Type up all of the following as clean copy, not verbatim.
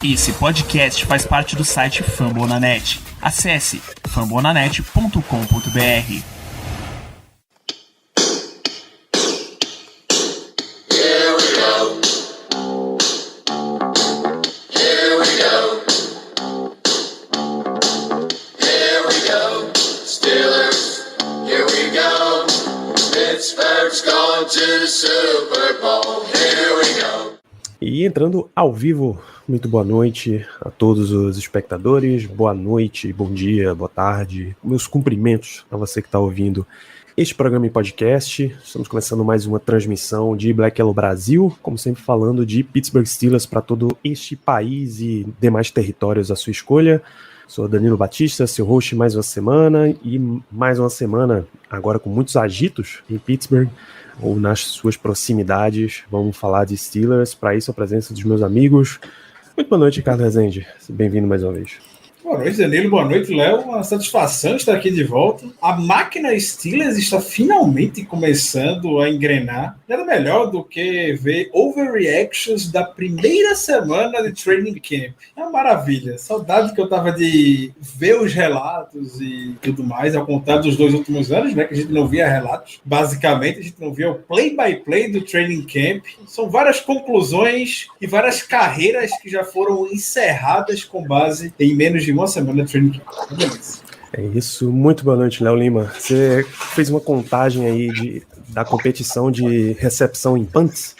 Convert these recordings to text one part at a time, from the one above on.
Esse podcast faz parte do site Fambonanet. Acesse fambonanet.com.br. E entrando ao vivo, muito boa noite a todos os espectadores, boa noite, bom dia, boa tarde, meus cumprimentos a você que está ouvindo este programa em podcast. Estamos começando mais uma transmissão de Black Yellow Brasil, como sempre falando de Pittsburgh Steelers para todo este país e demais territórios à sua escolha. Sou Danilo Batista, seu host mais uma semana, e mais uma semana agora com muitos agitos em Pittsburgh ou nas suas proximidades. Vamos falar de Steelers, para isso a presença dos meus amigos. Muito boa noite, Ricardo Rezende, bem-vindo mais uma vez. Boa noite, Danilo, boa noite, Léo, uma satisfação estar aqui de volta. A máquina Steelers está finalmente começando a engrenar. Nada melhor do que ver overreactions da primeira semana de training camp. É uma maravilha, saudade que eu tava de ver os relatos e tudo mais, ao contrário dos 2 últimos anos, né, que a gente não via relatos. Basicamente, a gente não via o play-by-play do training camp. São várias conclusões e várias carreiras que já foram encerradas com base em menos de uma semana de training camp. É isso, muito boa noite, Léo Lima. Você fez uma contagem aí da competição de recepção em punts?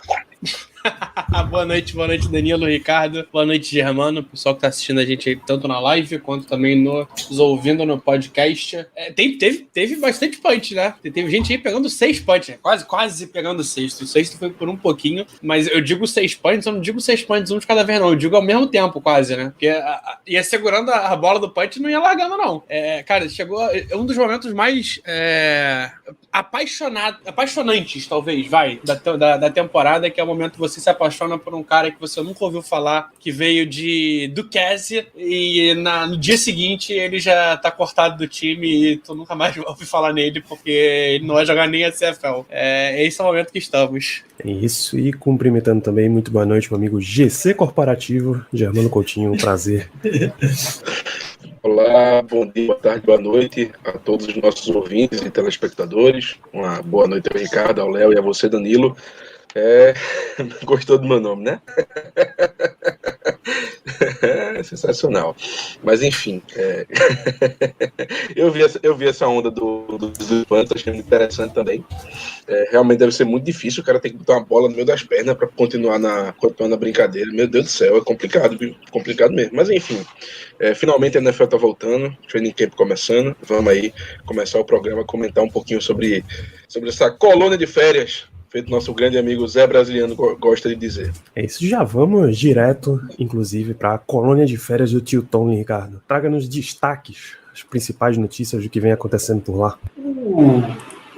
Boa noite, Danilo, Ricardo. Boa noite, Germano, pessoal que tá assistindo a gente aí, tanto na live quanto também nos ouvindo no podcast. Teve bastante punch, né? Teve gente aí pegando 6 punts, né? Quase pegando 6. O 6 foi por um pouquinho, mas eu digo 6 punts, eu não digo 6 punts um de cada vez, não. Eu digo ao mesmo tempo, quase, né? Porque ia segurando a bola do punch e não ia largando, não. Cara, chegou um dos momentos mais apaixonantes, talvez, da temporada, que é o momento que você se apaixona por um cara que você nunca ouviu falar, que veio do Cassie, e no dia seguinte ele já tá cortado do time e tu nunca mais ouve falar nele, porque ele não vai jogar nem a CFL. Esse é o momento que estamos. É isso, e cumprimentando também, muito boa noite, meu amigo GC Corporativo, Germano Coutinho, um prazer. Olá, bom dia, boa tarde, boa noite a todos os nossos ouvintes e telespectadores. Uma boa noite ao Ricardo, ao Léo e a você, Danilo. Gostou do meu nome, né? Sensacional. Mas enfim, eu vi essa onda dos punts, achei muito interessante também. Realmente deve ser muito difícil, o cara tem que botar uma bola no meio das pernas para continuar na brincadeira. Meu Deus do céu, é complicado, viu? Complicado mesmo. Mas enfim, finalmente a NFL tá voltando, training camp começando. Vamos aí começar o programa, comentar um pouquinho sobre essa colônia de férias, feito nosso grande amigo Zé Brasiliano gosta de dizer. É isso, já vamos direto, inclusive, para a colônia de férias do tio Tom, Ricardo. Traga-nos destaques, as principais notícias do que vem acontecendo por lá.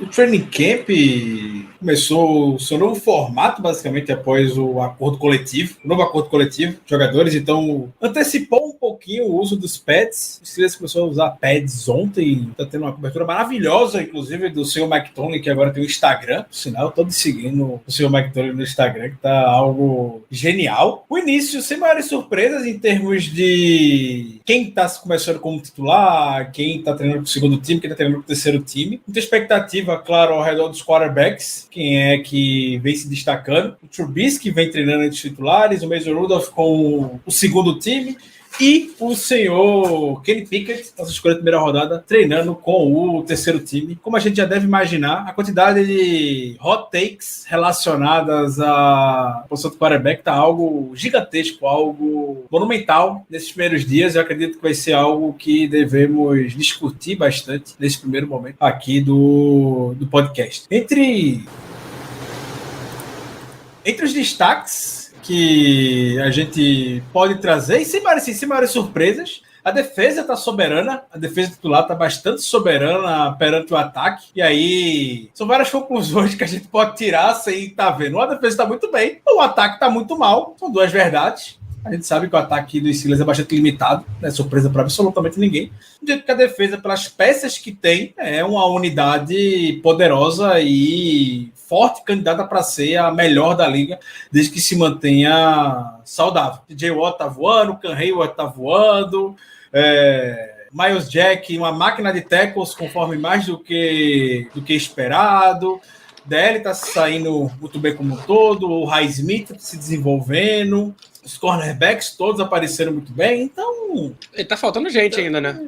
O training camp começou o seu novo formato, basicamente, após o novo acordo coletivo. Jogadores, então, antecipou um pouquinho o uso dos pads. O Steelers começou a usar pads ontem. Está tendo uma cobertura maravilhosa, inclusive, do Sr. McTominay, que agora tem o Instagram. Por sinal, estou seguindo o Sr. McTominay no Instagram, que está algo genial. O início, sem maiores surpresas em termos de quem está começando como titular, quem está treinando com o segundo time, quem está treinando com o terceiro time. Muita expectativa, claro, ao redor dos quarterbacks, quem é que vem se destacando. O Trubisky vem treinando entre os titulares, o Mason Rudolph com o segundo time, e o senhor Kenny Pickett, nossa escolha de primeira rodada, treinando com o terceiro time. Como a gente já deve imaginar, a quantidade de hot takes relacionadas à posição do quarterback está algo gigantesco, algo monumental nesses primeiros dias. Eu acredito que vai ser algo que devemos discutir bastante nesse primeiro momento aqui do podcast. Entre os destaques que a gente pode trazer, e sem maiores surpresas, a defesa está soberana, a defesa titular está bastante soberana perante o ataque, e aí são várias conclusões que a gente pode tirar sem estar vendo. A defesa está muito bem, o ataque está muito mal, são duas verdades. A gente sabe que o ataque dos Steelers é bastante limitado, não é surpresa para absolutamente ninguém. Do jeito que a defesa, pelas peças que tem, é uma unidade poderosa e forte candidata para ser a melhor da liga, desde que se mantenha saudável. DJ Watt tá voando, Cam Hayward tá voando, Miles Jack, uma máquina de tackles conforme mais do que esperado. DL tá saindo muito bem como um todo, o Highsmith se desenvolvendo, os cornerbacks todos apareceram muito bem, então... Ele tá faltando gente ainda, né?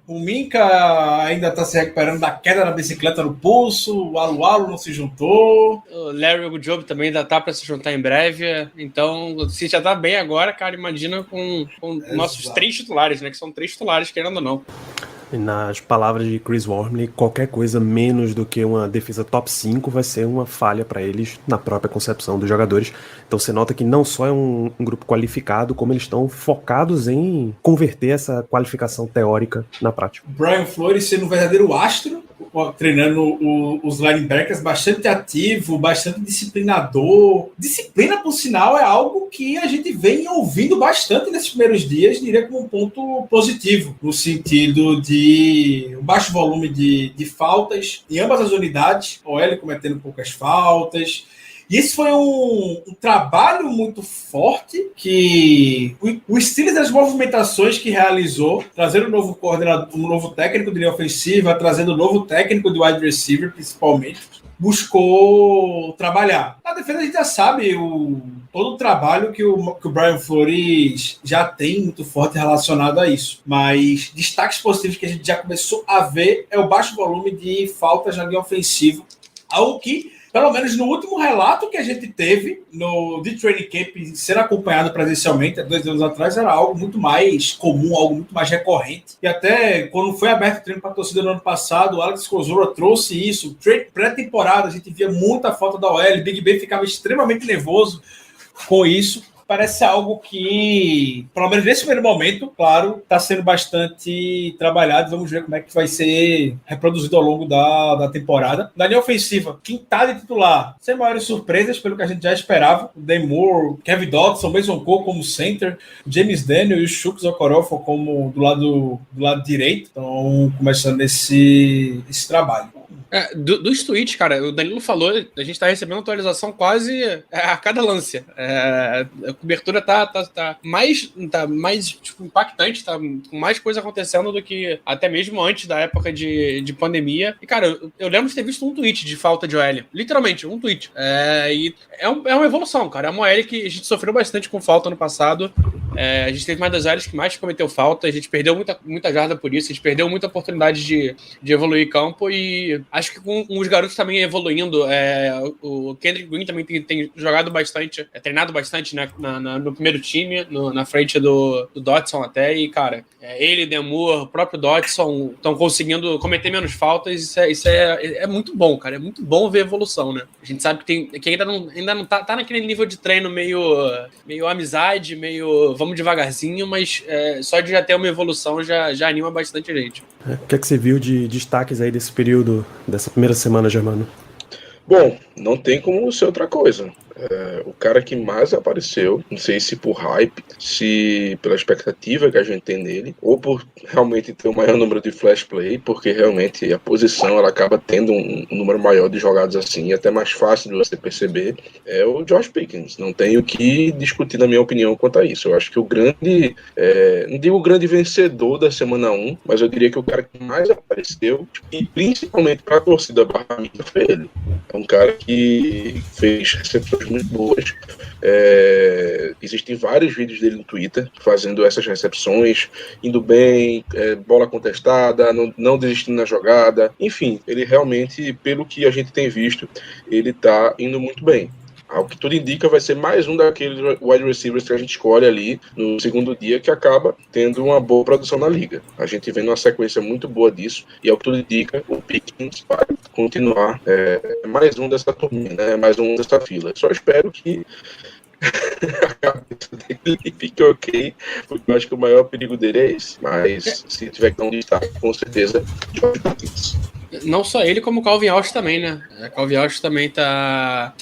O Minka ainda tá se recuperando da queda na bicicleta no pulso, o Alualo não se juntou. O Larry Ogunjobi também ainda tá pra se juntar em breve, então se já tá bem agora, cara, imagina com nossos 3 titulares, né, que são 3 titulares, querendo ou não. Nas palavras de Chris Wormley, qualquer coisa menos do que uma defesa top 5 vai ser uma falha para eles na própria concepção dos jogadores. Então você nota que não só é um grupo qualificado, como eles estão focados em converter essa qualificação teórica na prática. Brian Flores sendo um verdadeiro astro, treinando os linebackers, bastante ativo, bastante disciplinador. Disciplina, por sinal, é algo que a gente vem ouvindo bastante nesses primeiros dias, diria como um ponto positivo, no sentido de um baixo volume de faltas em ambas as unidades, OL cometendo poucas faltas. E esse foi um trabalho muito forte que o Steelers, das movimentações que realizou, trazendo um novo coordenador, um novo técnico de linha ofensiva, trazendo um novo técnico de wide receiver, principalmente, buscou trabalhar. Na defesa a gente já sabe todo o trabalho que o Brian Flores já tem muito forte relacionado a isso. Mas destaques positivos que a gente já começou a ver é o baixo volume de faltas na linha ofensiva. Algo que, pelo menos no último relato que a gente teve de training camp sendo acompanhado presencialmente há 2 anos atrás, era algo muito mais comum, algo muito mais recorrente. E até quando foi aberto o treino para a torcida no ano passado, o Alex Kozora trouxe isso. Pré-temporada, a gente via muita falta da OL, Big Ben ficava extremamente nervoso com isso. Parece algo que, pelo menos nesse primeiro momento, claro, está sendo bastante trabalhado. Vamos ver como é que vai ser reproduzido ao longo da temporada. Na linha ofensiva, quem está de titular, sem maiores surpresas, pelo que a gente já esperava. O Dan Moore, Kevin Dodson, Mason Cole como center, James Daniel e o Chuks Okorafor como do lado direito. Então, começando esse trabalho. Dos tweets, cara, o Danilo falou, a gente tá recebendo atualização quase a cada lance. A cobertura tá mais tipo, impactante, tá com mais coisa acontecendo do que até mesmo antes da época de pandemia. E, cara, eu lembro de ter visto um tweet de falta de OL. Literalmente, um tweet. E é uma evolução, cara. É uma OL que a gente sofreu bastante com falta no passado. A gente teve mais das áreas que mais cometeu falta. A gente perdeu muita jarda por isso. A gente perdeu muita oportunidade de evoluir campo. E acho que com os garotos também evoluindo, o Kendrick Green também tem jogado bastante, treinado bastante, né, no primeiro time, na frente do Dotson até. E, cara, ele, Demur, o próprio Dotson estão conseguindo cometer menos faltas. Isso é muito bom, cara. É muito bom ver a evolução, né? A gente sabe que ainda não tá naquele nível de treino meio amizade, meio vamos devagarzinho, mas só de já ter uma evolução já anima bastante a gente. O que é que você viu de destaques aí desse período, dessa primeira semana, Germano? Bom, não tem como ser outra coisa. O cara que mais apareceu, não sei se por hype, se pela expectativa que a gente tem nele, ou por realmente ter o maior número de flash play, porque realmente a posição ela acaba tendo um número maior de jogadas assim, até mais fácil de você perceber, é o Josh Pickens. Não tenho o que discutir, na minha opinião, quanto a isso. Eu acho que o grande, não digo o grande vencedor da semana 1, mas eu diria que o cara que mais apareceu, e principalmente para a torcida barra mídia, foi ele. É um cara que fez recepções muito boas. Existem vários vídeos dele no Twitter fazendo essas recepções, indo bem, bola contestada, não desistindo na jogada. Enfim, ele realmente, pelo que a gente tem visto, ele tá indo muito bem. Ao que tudo indica, vai ser mais um daqueles wide receivers que a gente escolhe ali no segundo dia, que acaba tendo uma boa produção na liga. A gente vem numa sequência muito boa disso, e ao que tudo indica, o Pickens vai continuar mais um dessa turminha, né? Mais um dessa fila. Só espero que a cabeça dele fique ok, porque eu acho que o maior perigo dele é esse. Mas se tiver que dar um destaque, com certeza, Josh Pickens. Não só ele, como o Calvin Austin também, né? O Calvin Austin também tá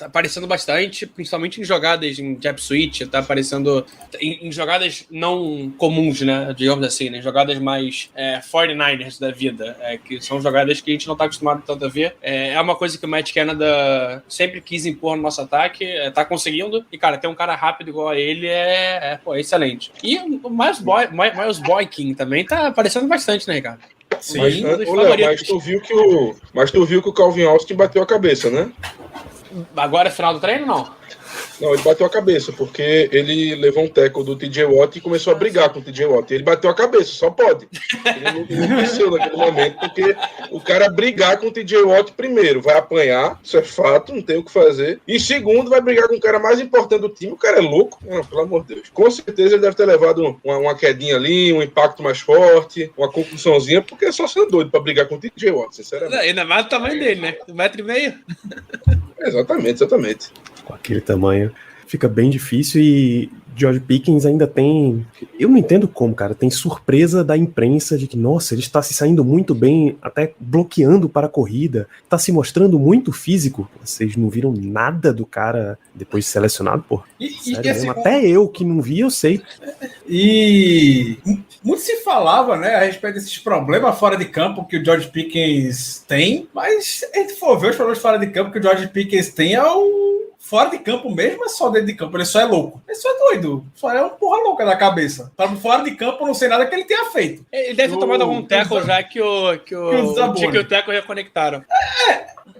aparecendo bastante, principalmente em jogadas em jab switch, tá aparecendo em jogadas não comuns, né? Digamos assim, né? Jogadas mais 49ers da vida, que são jogadas que a gente não tá acostumado tanto a ver. É uma coisa que o Matt Canada sempre quis impor no nosso ataque, tá conseguindo, e, cara, ter um cara rápido igual a ele é excelente. E o Miles Boykin também tá aparecendo bastante, né, Ricardo? Sim. Mas tu viu que o Calvin Austin bateu a cabeça, né? Agora é final do treino, não? Não, ele bateu a cabeça, porque ele levou um tackle do TJ Watt e começou a brigar com o TJ Watt. Ele bateu a cabeça, só pode. Ele não venceu naquele momento, porque o cara brigar com o TJ Watt, primeiro, vai apanhar, isso é fato, não tem o que fazer. E segundo, vai brigar com o cara mais importante do time, o cara é louco. Não, pelo amor de Deus. Com certeza ele deve ter levado uma quedinha ali, um impacto mais forte, uma concussãozinha, porque é só sendo doido pra brigar com o TJ Watt, sinceramente. Ainda mais o tamanho dele, né? 1,5 m. Exatamente. Com aquele tamanho, fica bem difícil. E George Pickens ainda tem... Eu não entendo como, cara. Tem surpresa da imprensa de que, nossa, ele está se saindo muito bem, até bloqueando para a corrida. Está se mostrando muito físico. Vocês não viram nada do cara depois de selecionado, pô. Sério mesmo? Até eu que não vi, eu sei. E muito se falava, né, a respeito desses problemas fora de campo que o George Pickens tem, mas se a gente for ver os problemas fora de campo que o George Pickens tem é o fora de campo mesmo, é só dentro de campo, ele só é louco. Ele só é doido, só é uma porra louca da cabeça. Para fora de campo, eu não sei nada que ele tenha feito. Ele deve ter tomado algum tackle já que o Tico e o tackle reconectaram.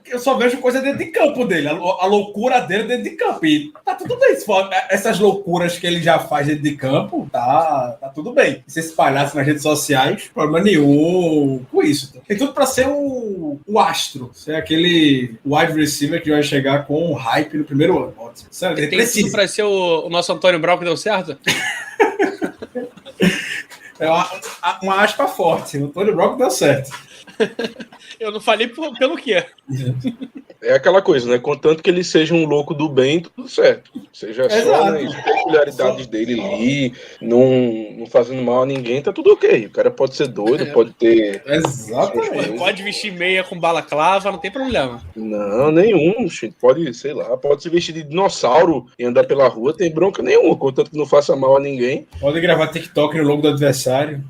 Eu só vejo coisa dentro de campo dele, a loucura dele dentro de campo. E tá tudo bem. Se for essas loucuras que ele já faz dentro de campo, tá tudo bem. Se espalhasse nas redes sociais, problema nenhum com isso. Tem tudo pra ser o astro. Ser aquele wide receiver que vai chegar com hype no primeiro ano. Sério, ele tem tudo pra ser o nosso Antônio Brown que deu certo? É uma aspa forte. O Antônio Brown deu certo. Eu não falei pelo quê? É aquela coisa, né? Contanto que ele seja um louco do bem, tudo certo. Seja só nas peculiaridades dele ali, não fazendo mal a ninguém, tá tudo ok. O cara pode ser doido, pode ter... Exatamente. Pode vestir meia com balaclava, não tem problema. Não, nenhum. Pode, sei lá, pode se vestir de dinossauro e andar pela rua, tem bronca nenhuma, contanto que não faça mal a ninguém. Pode gravar TikTok no logo do adversário.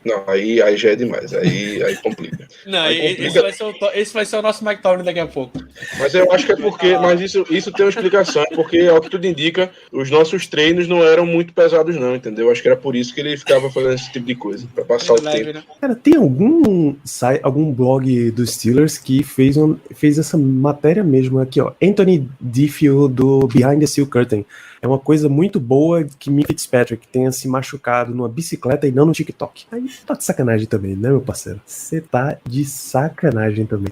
Não, aí já é demais, aí complica. Não, aí complica. Esse vai ser o nosso Mike Tomlin daqui a pouco. Mas eu acho que é porque, mas isso tem uma explicação, porque ao que tudo indica, os nossos treinos não eram muito pesados não, entendeu? Acho que era por isso que ele ficava fazendo esse tipo de coisa, pra passar o tempo. Né? Cara, tem algum blog dos Steelers que fez essa matéria mesmo aqui, ó. Anthony Diffie do Behind the Steel Curtain. É uma coisa muito boa que Minka Fitzpatrick tenha se machucado numa bicicleta e não no TikTok. Aí tá de sacanagem também, né, meu parceiro? Você tá de sacanagem também.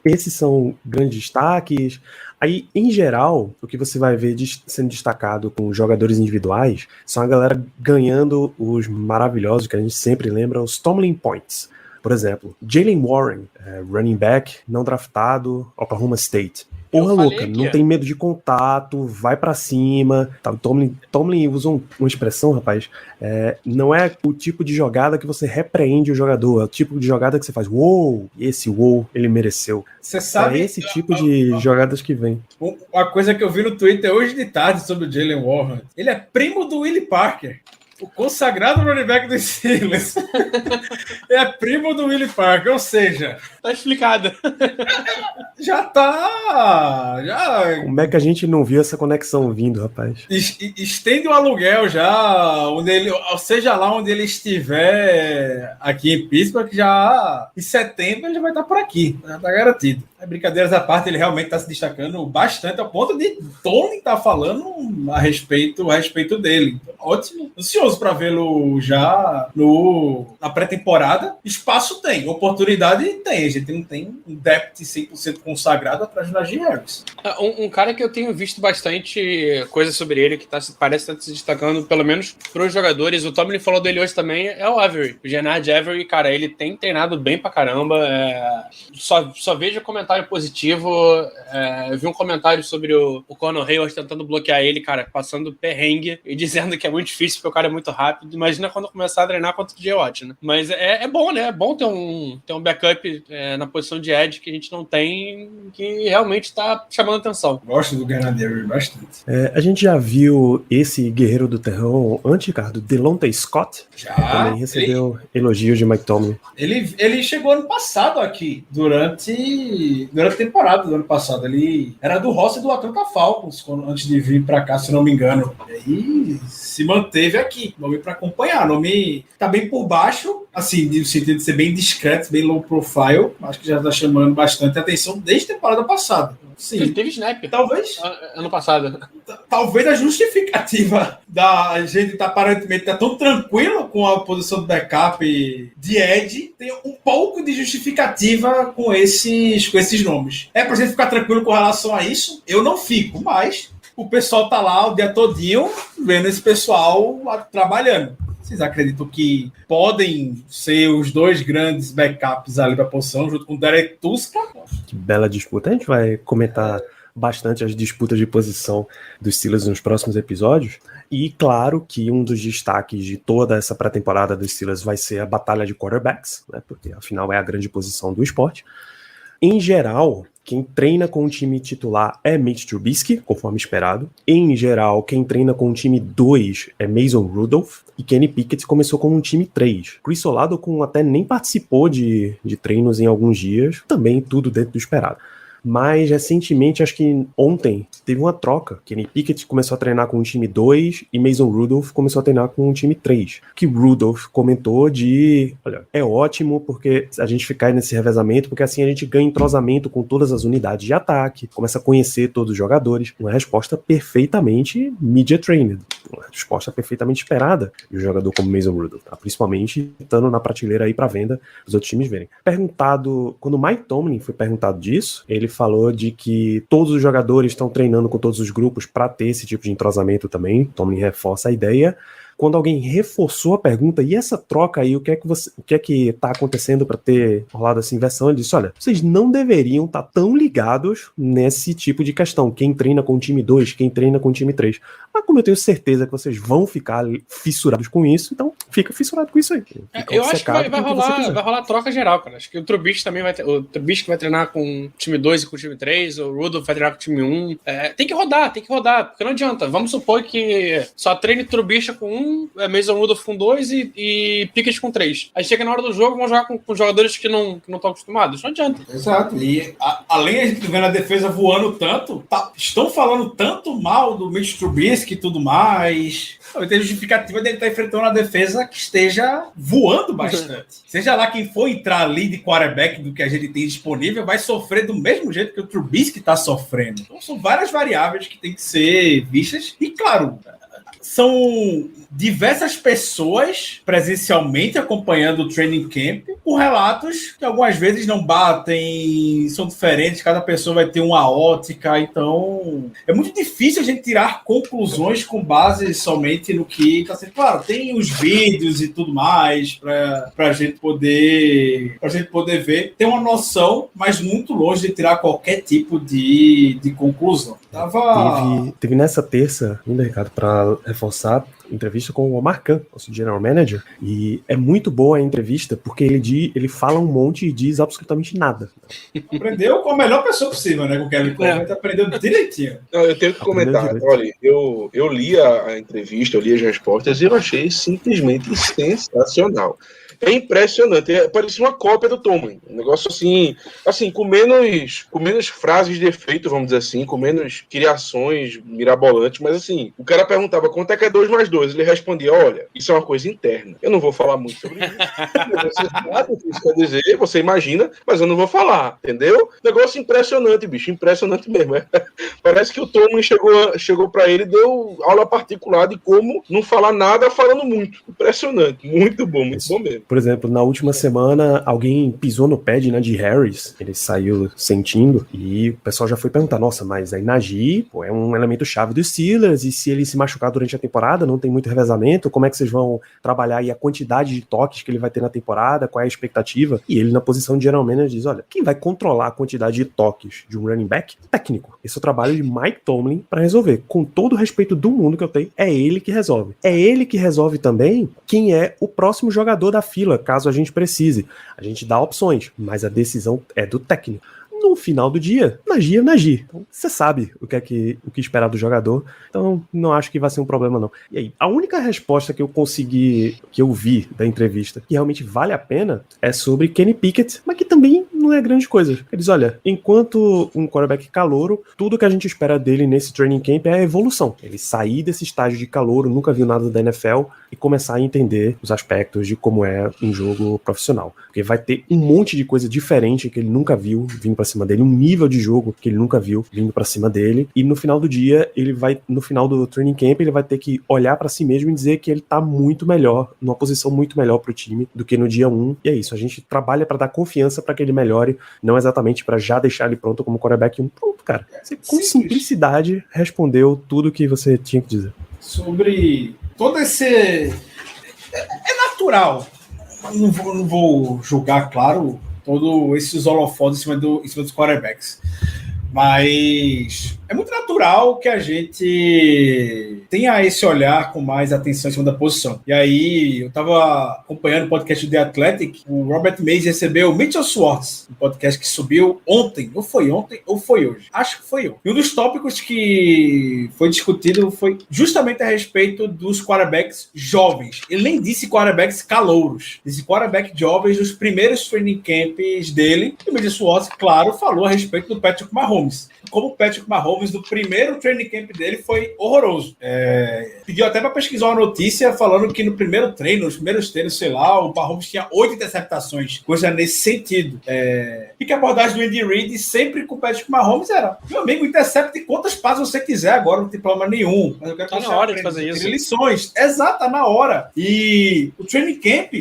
Esses são grandes destaques. Aí, em geral, o que você vai ver sendo destacado com jogadores individuais são a galera ganhando os maravilhosos, que a gente sempre lembra, os Tomlin Points. Por exemplo, Jalen Warren, running back, não draftado, Oklahoma State. Porra louca, não tem medo de contato, vai pra cima. Tá, o Tomlin usou uma expressão, rapaz, não é o tipo de jogada que você repreende o jogador, é o tipo de jogada que você faz, uou, esse uou, ele mereceu. Você sabe... É esse tipo de jogadas que vem. Uma coisa que eu vi no Twitter hoje de tarde sobre o Jalen Warren, ele é primo do Willie Parker. O consagrado running back dos Steelers. É primo do Willie Parker, ou seja... Tá explicado. Já tá... Como é que a gente não viu essa conexão vindo, rapaz? Estende o aluguel já, seja lá onde ele estiver aqui em Pittsburgh, já em setembro ele já vai estar por aqui. Já tá garantido. Brincadeiras à parte, ele realmente está se destacando bastante, ao ponto de Tony estar falando a respeito dele. Ótimo. Ansioso para vê-lo já na pré-temporada. Espaço tem, oportunidade tem. A gente não tem um depth 100% consagrado atrás do Najee Harris. Um cara que eu tenho visto bastante coisa sobre ele, que parece estar se destacando, pelo menos para os jogadores, o Tomlin falou dele hoje também, é o Avery. O Genard Avery, cara, ele tem treinado bem pra caramba. Só vejo comentários comentário positivo. Eu vi um comentário sobre o Conor Hayward tentando bloquear ele, cara, passando perrengue e dizendo que é muito difícil porque o cara é muito rápido. Imagina quando começar a treinar contra o J. Watt, né? Mas é bom, né? É bom ter um backup na posição de edge que a gente não tem, que realmente tá chamando atenção. Gosto do Ganadeiro bastante. A gente já viu esse guerreiro do terrão antes, Ricardo, Delonte Scott? Já. Também recebeu elogios de Mike Tomlin. Ele chegou ano passado aqui, durante a temporada do ano passado. Ele era do roster do Atlanta Falcons, antes de vir pra cá, se não me engano. E aí se manteve aqui. Nome pra acompanhar. Nome tá bem por baixo, assim, no sentido de ser bem discreto, bem low profile. Acho que já tá chamando bastante atenção desde a temporada passada. Sim. Ele teve snap. Talvez. Ano passado. Talvez a justificativa da gente aparentemente tá tão tranquilo com a posição do backup de Ed tenha um pouco de justificativa com esses nomes. É pra gente ficar tranquilo com relação a isso? Eu não fico, mas o pessoal tá lá o dia todinho vendo esse pessoal trabalhando. Vocês acreditam que podem ser os dois grandes backups ali pra posição, junto com o Derek Tuska? Que bela disputa. A gente vai comentar bastante as disputas de posição dos Steelers nos próximos episódios. E claro que um dos destaques de toda essa pré-temporada dos Steelers vai ser a batalha de quarterbacks, né, porque afinal é a grande posição do esporte. Em geral, quem treina com o time titular é Mitch Trubisky, conforme esperado. Em geral, quem treina com o time 2 é Mason Rudolph. E Kenny Pickett começou com um time 3. Chris Olave até nem participou de treinos em alguns dias. Também tudo dentro do esperado. Mas recentemente, acho que ontem, teve uma troca. Kenny Pickett começou a treinar com o time 2 e Mason Rudolph começou a treinar com o time 3. Que Rudolph comentou olha, é ótimo porque a gente ficar nesse revezamento, porque assim a gente ganha entrosamento com todas as unidades de ataque, começa a conhecer todos os jogadores. Uma resposta perfeitamente media trained. Uma resposta perfeitamente esperada de um jogador como Mason Rudolph, tá? Principalmente estando na prateleira aí para venda, os outros times verem. Quando o Mike Tomlin foi perguntado disso, ele falou de que todos os jogadores estão treinando com todos os grupos para ter esse tipo de entrosamento também. Tomlin reforça a ideia. Quando alguém reforçou a pergunta, e essa troca aí, o que é que tá acontecendo para ter rolado essa inversão? Ele disse, olha, vocês não deveriam estar tão ligados nesse tipo de questão. Quem treina com o time 2, quem treina com o time 3. Mas como eu tenho certeza que vocês vão ficar fissurados com isso, então fica fissurado com isso aí. Eu acho que vai rolar troca geral, cara. Acho que o Trubisky também o Trubisky vai treinar com o time 2 e com o time 3, o Rudolph vai treinar com o time 1. Tem que rodar, porque não adianta. Vamos supor que só treine Trubisky com 1, Mason Rudolph com 2 e Pickett com 3. Aí chega na hora do jogo, vão jogar com jogadores que não estão acostumados. Não adianta. Exato. E além de a gente ver a defesa voando tanto, estão falando tanto mal do Mitch Trubisky e tudo mais. Tem justificativa dele estar enfrentando uma defesa que esteja voando bastante. Seja lá quem for entrar ali de quarterback do que a gente tem disponível, vai sofrer do mesmo jeito que o Trubisky está sofrendo. Então são várias variáveis que têm que ser vistas. E claro, são diversas pessoas presencialmente acompanhando o training camp, com relatos que algumas vezes não batem, são diferentes, cada pessoa vai ter uma ótica, então é muito difícil a gente tirar conclusões com base somente no que está sendo. Claro, tem os vídeos e tudo mais para a gente poder ver, ter uma noção, mas muito longe de tirar qualquer tipo de conclusão. Teve nessa terça, ainda, Ricardo, para reforçar, entrevista com o Omar Khan, nosso General Manager, e é muito boa a entrevista porque ele fala um monte e diz absolutamente nada. Aprendeu com a melhor pessoa possível, né? Com o Kevin Colbert, aprendeu direitinho. Não, eu tenho que comentar. Olha, eu li a entrevista, eu li as respostas e eu achei simplesmente sensacional. É impressionante, parecia uma cópia do Tomlin, um negócio assim com menos frases de efeito, vamos dizer assim, com menos criações mirabolantes, mas assim, o cara perguntava quanto é que é 2 mais 2, ele respondia, olha, isso é uma coisa interna, eu não vou falar muito sobre isso, você sabe o que isso quer dizer, você imagina, mas eu não vou falar, entendeu? Negócio impressionante, bicho, impressionante mesmo, Parece que o Tomlin chegou pra ele e deu aula particular de como não falar nada falando muito, impressionante, muito bom mesmo. Por exemplo, na última semana, alguém pisou no pé de Najee Harris, ele saiu sentindo, e o pessoal já foi perguntar, nossa, mas aí Najee é um elemento chave dos Steelers, e se ele se machucar durante a temporada, não tem muito revezamento, como é que vocês vão trabalhar aí a quantidade de toques que ele vai ter na temporada, qual é a expectativa? E ele, na posição de general manager, diz, olha, quem vai controlar a quantidade de toques de um running back? Técnico. Esse é o trabalho de Mike Tomlin para resolver. Com todo o respeito do mundo que eu tenho, é ele que resolve. É ele que resolve também quem é o próximo jogador da fila, caso a gente precise. A gente dá opções, mas a decisão é do técnico. No final do dia, magia é magia. Então, você sabe o que esperar do jogador. Então, não acho que vai ser um problema, não. E aí, a única resposta que eu vi da entrevista, que realmente vale a pena, é sobre Kenny Pickett, mas que também não é grande coisa. Ele diz, olha, enquanto um quarterback calouro, tudo que a gente espera dele nesse training camp é a evolução. Ele sair desse estágio de calouro, nunca viu nada da NFL, e começar a entender os aspectos de como é um jogo profissional. Porque vai ter um monte de coisa diferente que ele nunca viu vindo pra cima dele, um nível de jogo que ele nunca viu vindo pra cima dele, e no final do dia, no final do training camp, ele vai ter que olhar pra si mesmo e dizer que ele tá muito melhor, numa posição muito melhor pro time do que no dia 1, e é isso, a gente trabalha pra dar confiança pra que ele melhore, não exatamente pra já deixar ele pronto como quarterback 1. Pronto, cara, você com simplicidade respondeu tudo que você tinha que dizer. Sobre todo esse... É natural, não vou julgar, claro, todos esses holofotes em cima dos quarterbacks. Mas é muito natural que a gente tenha esse olhar com mais atenção em cima da posição. E aí, eu estava acompanhando o podcast do The Athletic, o Robert Mays recebeu o Mitchell Schwartz, um podcast que subiu ontem, ou foi hoje? Acho que foi hoje. E um dos tópicos que foi discutido foi justamente a respeito dos quarterbacks jovens. Ele nem disse quarterbacks calouros, disse quarterbacks jovens dos primeiros training camps dele. E o Mitchell Schwartz, claro, falou a respeito do Patrick Mahomes. Como o Patrick Mahomes, do primeiro training camp dele, foi horroroso. Pediu até para pesquisar uma notícia falando que no primeiro treino, nos primeiros treinos, sei lá, o Mahomes tinha 8 interceptações, coisa nesse sentido. E que a abordagem do Andy Reid sempre com o Patrick Mahomes era, meu amigo, intercepte quantas passes você quiser agora, não tem problema nenhum. Mas eu quero tá na hora de fazer isso. Lições. Exato, tá na hora. E o training camp,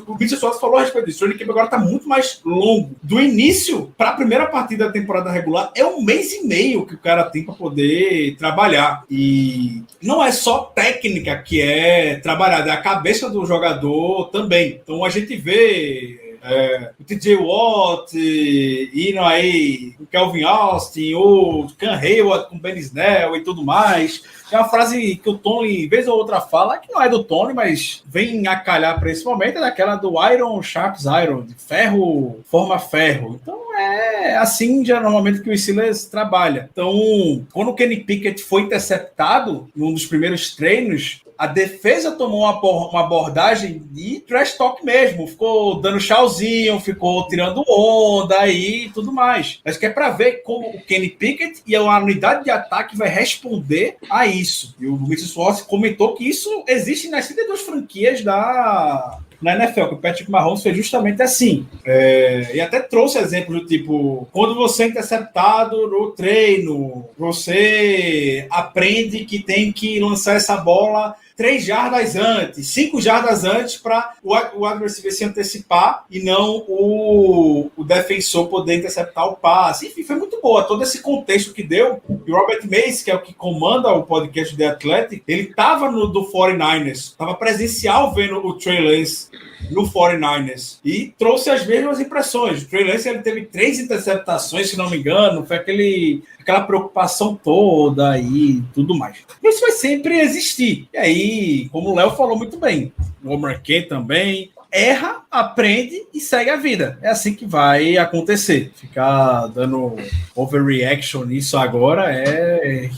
o Mitchell Schwartz falou a respeito disso, o training camp agora tá muito mais longo. Do início para a primeira partida da temporada regular, é um mês e meio que o cara tem para poder trabalhar. E não é só técnica que é trabalhada, é a cabeça do jogador também. Então a gente vê o TJ Watt indo aí o Kelvin Austin, o Cam Hayward com o Ben Snell e tudo mais. É uma frase que o Tony, vez ou outra, fala, que não é do Tony, mas vem a calhar para esse momento, é daquela do Iron Sharps Iron, de ferro forma ferro. Então é assim já normalmente que o Steelers trabalha. Então, quando o Kenny Pickett foi interceptado num dos primeiros treinos, a defesa tomou uma abordagem de trash talk mesmo. Ficou dando tchauzinho, ficou tirando onda e tudo mais. Mas que é para ver como o Kenny Pickett e a unidade de ataque vai responder a isso. E o Mitchell Schwartz comentou que isso existe nas 32 franquias na NFL, que o Patrick Mahomes fez justamente assim. E até trouxe exemplos do tipo, quando você é interceptado no treino, você aprende que tem que lançar essa bola 3 jardas antes, 5 jardas antes para o adversário se antecipar e não o defensor poder interceptar o passe. Enfim, foi muito boa todo esse contexto que deu. E o Robert Mays, que é o que comanda o podcast The Athletic, ele estava do 49ers, estava presencial vendo o Trey Lance no 49ers e trouxe as mesmas impressões. O Trey Lance ele teve 3 interceptações, se não me engano, foi aquela preocupação toda e tudo mais. Isso vai sempre existir. E aí, como o Léo falou muito bem, o Homer Kane também erra, aprende e segue a vida. É assim que vai acontecer. Ficar dando overreaction nisso agora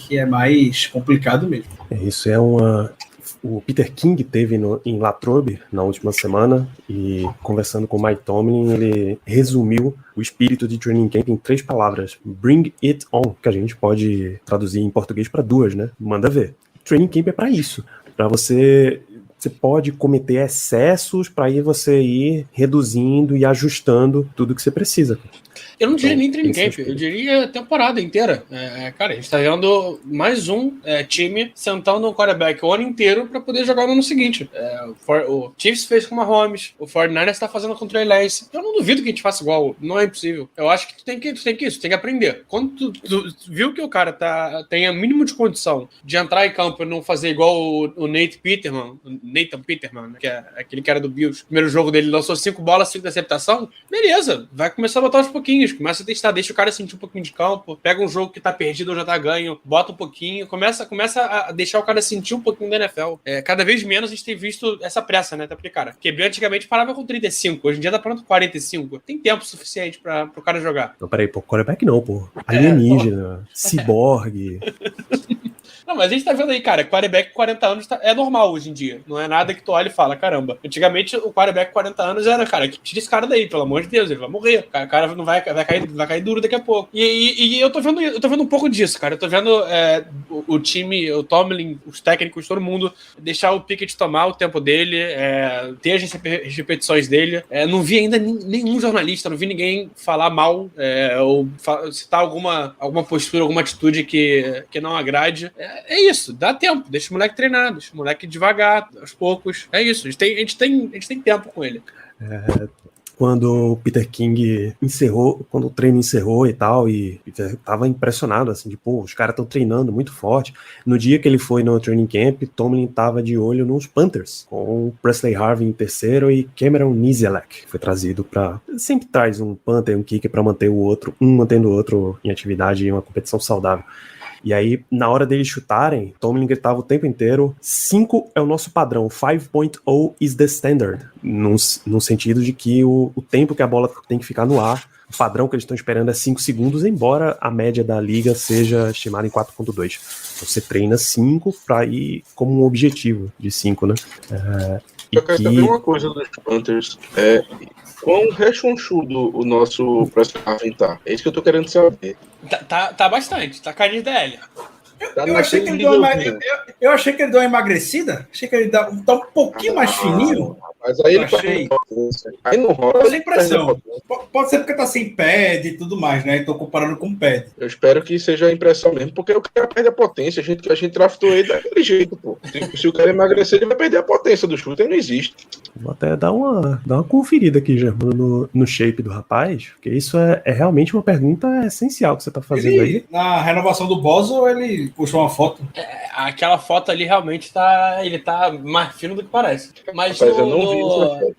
que é mais complicado mesmo. Isso o Peter King teve em Latrobe na última semana e conversando com o Mike Tomlin, ele resumiu o espírito de training camp em 3 palavras. Bring it on, que a gente pode traduzir em português para 2, né? Manda ver. Training camp é para isso, para você pode cometer excessos para aí você ir reduzindo e ajustando tudo que você precisa. Eu não diria Então, nem training esse é o camp, eu espírito. diria temporada inteira. Cara, a gente tá vendo mais um time sentando o quarterback o ano inteiro pra poder jogar no ano seguinte. O Chiefs fez com o Mahomes, o 49ers tá fazendo com o Trey Lance. Eu não duvido que a gente faça igual, não é impossível. Eu acho que tu tem que aprender. Quando tu viu que o cara tem o mínimo de condição de entrar em campo e não fazer igual o Nathan Peterman, né, que é aquele cara do Bills, o primeiro jogo dele lançou 5 bolas, 5 interceptação, beleza, vai começar a botar aos pouquinhos, começa a testar, deixa o cara sentir um pouquinho de campo, pega um jogo que tá perdido ou já tá ganho, bota um pouquinho, começa a deixar o cara sentir um pouquinho da NFL. Cada vez menos a gente tem visto essa pressa, né? Até porque, cara, QB antigamente parava com 35, hoje em dia tá parando com 45. Tem tempo suficiente pro cara jogar. Não, peraí, pô, quarterback não, pô. Alienígena, ciborgue. Não, mas a gente tá vendo aí, cara, quarterback com 40 anos é normal hoje em dia. Não é nada que tu olha e fala, caramba. Antigamente, o quarterback com 40 anos era, cara, tira esse cara daí, pelo amor de Deus, ele vai morrer. O cara não vai cair duro daqui a pouco. E eu tô vendo um pouco disso, cara. Eu tô vendo o time, o Tomlin, os técnicos, todo mundo deixar o Pickett tomar o tempo dele, ter as repetições dele. Não vi ainda nenhum jornalista, não vi ninguém falar mal ou citar alguma postura, alguma atitude que não agrade. É isso, dá tempo, deixa o moleque treinar, deixa o moleque devagar, aos poucos. É isso, a gente tem tempo com ele. Quando o Peter King encerrou, quando o treino encerrou e tal, e Peter tava impressionado, assim, de, pô, os caras estão treinando muito forte. No dia que ele foi no training camp, Tomlin tava de olho nos Panthers, com o Presley Harvin em terceiro e Cameron Nizialek, que foi trazido pra... Sempre traz um Panther, um kicker pra manter o outro, mantendo o outro em atividade e uma competição saudável. E aí, na hora deles chutarem, Tomlin gritava o tempo inteiro, 5 é o nosso padrão, 5.0 is the standard, no sentido de que o tempo que a bola tem que ficar no ar, o padrão que eles estão esperando é 5 segundos, embora a média da liga seja estimada em 4.2. Então você treina 5 para ir como um objetivo de 5, né? Eu quero saber uma coisa dos Panthers. Quão rechonchudo o nosso Preston Harvin tá? É isso que eu tô querendo saber. Tá bastante, tá caindo de DL. Eu achei que ele deu uma emagrecida. Achei que ele tá um pouquinho mais fininho. Mas aí ele achei. Aí não rola. Pode ser impressão. Pode ser porque tá sem pad e tudo mais, né? Tô comparando com pad. Eu espero que seja a impressão mesmo, porque o cara perde a potência. A gente draftou ele daquele jeito, pô. Se o cara emagrecer, ele vai perder a potência do chute, aí não existe. Vou até dar uma conferida aqui, Germano, no shape do rapaz, porque isso é realmente uma pergunta essencial que você tá fazendo aí. Na renovação do Bozo, ele puxou uma foto. Aquela foto ali realmente ele tá mais fino do que parece. Mas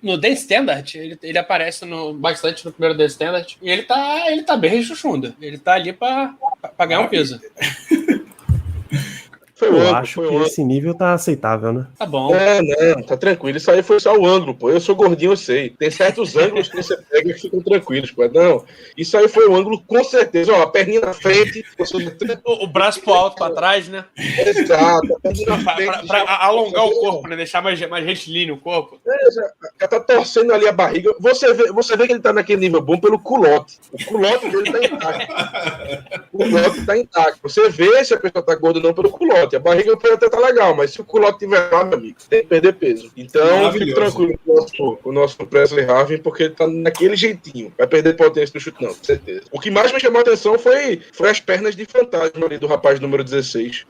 no The Standard, ele aparece bastante no primeiro The Standard, e ele tá bem rechuchunda. Ele tá ali pra ganhar um peso. Eu acho que esse nível tá aceitável, né? Tá bom. Não, tá tranquilo. Isso aí foi só o ângulo, pô. Eu sou gordinho, eu sei. Tem certos ângulos que você pega e ficam tranquilos, pô. Não, isso aí foi o ângulo com certeza. Ó, a perninha na frente. O braço pro alto, pra trás, né? Exato. A perninha na frente, pra alongar o corpo, né? Deixar mais retilíneo o corpo. Já tá torcendo ali a barriga. Você vê que ele tá naquele nível bom pelo culote. O culote dele tá intacto. O culote tá intacto. Você vê se a pessoa tá gorda ou não pelo culote. A barriga pode até estar legal, mas se o culote tiver lá, meu amigo, tem que perder peso. Então, fique tranquilo com o nosso Presley Harvin, porque ele tá naquele jeitinho. Vai perder potência no chute, não, com certeza. O que mais me chamou a atenção foi as pernas de fantasma ali do rapaz número 16.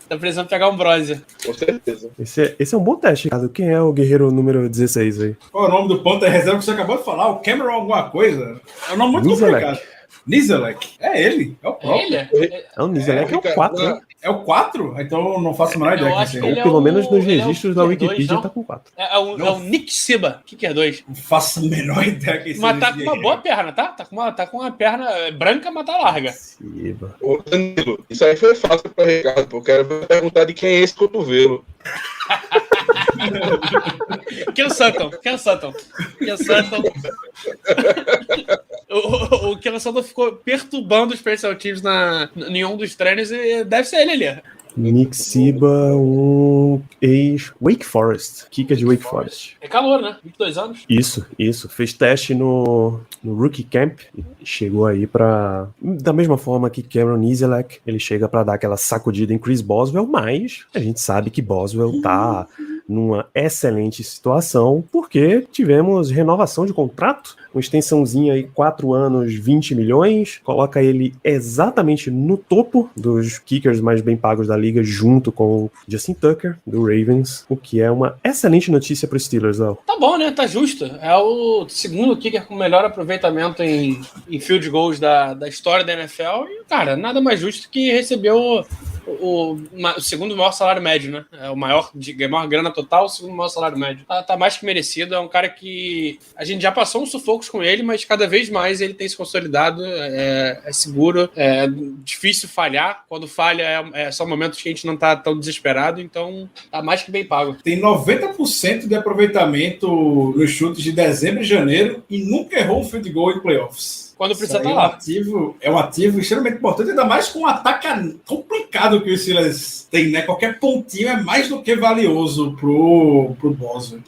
Tá precisando pegar um bronze. Com certeza. Esse é um bom teste, Ricardo. Quem é o guerreiro número 16 aí? Qual é o nome do ponto da reserva que você acabou de falar? O Cameron alguma coisa? É um nome muito complicado. Nizialek. É ele. É o próprio. O Nizialek é o 4, né? É o 4? Então eu não faço a menor ideia. Ou pelo menos nos registros da Wikipedia tá com 4. É o Nick Siba, que é 2. Não faço a menor ideia que esse mas tá com uma boa perna, tá? Tá com uma perna branca, mas tá larga. Siba. Ô, Danilo, isso aí foi fácil pra Ricardo, porque eu quero perguntar de quem é esse cotovelo. Ken Sutton. O Ken Sutton ficou perturbando os Special Teams em um dos treinos e deve ser ele ali. Nick Siba, um ex-Wake Forest, kicker de Wake Forest. É calor, né? 22 anos. Isso. Fez teste no Rookie Camp e chegou aí pra... Da mesma forma que Cameron Nizialek, ele chega pra dar aquela sacudida em Chris Boswell, mas a gente sabe que Boswell tá numa excelente situação, porque tivemos renovação de contrato, uma extensãozinha aí, 4 anos, 20 milhões, coloca ele exatamente no topo dos kickers mais bem pagos da liga, junto com o Justin Tucker, do Ravens, o que é uma excelente notícia para os Steelers, Léo. Tá bom, né? Tá justo. É o segundo kicker com melhor aproveitamento em field goals da história da NFL e, cara, nada mais justo que receber o segundo maior salário médio, né? É o maior grana total, o segundo maior salário médio. Tá mais que merecido. É um cara que a gente já passou uns sufocos com ele, mas cada vez mais ele tem se consolidado. É seguro, é difícil falhar. Quando falha, são momentos que a gente não tá tão desesperado, então tá mais que bem pago. Tem 90% de aproveitamento nos chutes de dezembro e janeiro e nunca errou um field goal em playoffs. Quando precisa estar lá. É um ativo extremamente importante, ainda mais com um ataque complicado que o Steelers tem, né? Qualquer pontinho é mais do que valioso pro Boswell.